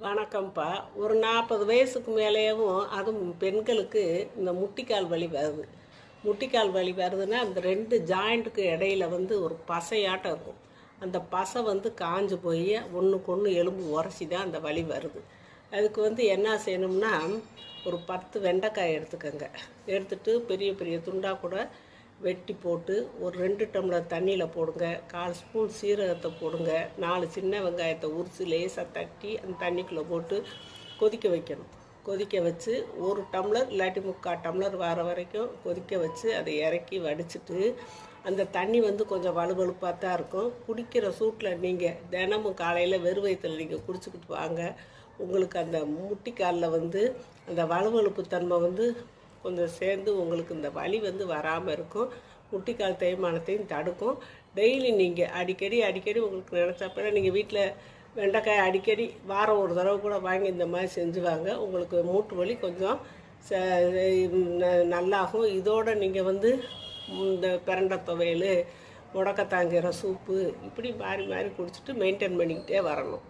வணக்கம்ப்பா. ஒரு 40 வயசுக்கு மேலேயும் அதுவும் பெண்களுக்கு இந்த முட்டிக்கால் வலி வருது. முட்டிக்கால் வலி வருதுன்னா அந்த 2 ஜாயிண்ட்டுக்கு இடையில ஒரு பசையாட்டம் இருக்கும். அந்த பசை காஞ்சு போய் ஒன்றுக்கு ஒன்று எலும்பு உரசி தான் அந்த வலி வருது. அதுக்கு என்ன செய்யணும்னா, ஒரு 10 வெண்டைக்காய் எடுத்துக்கோங்க. எடுத்துட்டு பெரிய பெரிய துண்டாக கூட வெட்டி போட்டு ஒரு 2 டம்ளர் தண்ணியில் போடுங்க. 1/4 ஸ்பூன் சீரகத்தை போடுங்க. 4 சின்ன வெங்காயத்தை உரித்து லேசாக தட்டி அந்த தண்ணிக்குள்ளே போட்டு கொதிக்க வைக்கணும். கொதிக்க வச்சு 1 டம்ளர் இல்லாட்டி 3/4 டம்ளர் வர வரைக்கும் கொதிக்க வச்சு அதை இறக்கி வடிச்சிட்டு, அந்த தண்ணி கொஞ்சம் வலுவலுப்பாக தான் இருக்கும். குடிக்கிற சூட்டில் நீங்கள் தினமும் காலையில் வெறும் வயிற்றில் நீங்கள் குடிச்சிக்கிட்டு வாங்க. உங்களுக்கு அந்த முட்டிக்காலில் அந்த வலுவலுப்பு தன்மை கொஞ்சம் சேர்ந்து உங்களுக்கு இந்த வலி வராமல் இருக்கும். முட்டிக்கால் தேய்மானத்தையும் தடுக்கும். டெய்லி நீங்கள் அடிக்கடி உங்களுக்கு நினச்சப்ப நீங்கள் வீட்டில் வெண்டைக்காய் அடிக்கடி வாரம் ஒரு தடவை கூட வாங்கி இந்த மாதிரி செஞ்சுவாங்க. உங்களுக்கு மூட்டு வலி கொஞ்சம் நல்லாகும். இதோடு நீங்கள் இந்த பிரண்டை துவையல், முடக்கத்தாங்கீரை சூப்பு இப்படி மாறி மாறி குடிச்சிட்டு மெயின்டைன் பண்ணிக்கிட்டே வரணும்.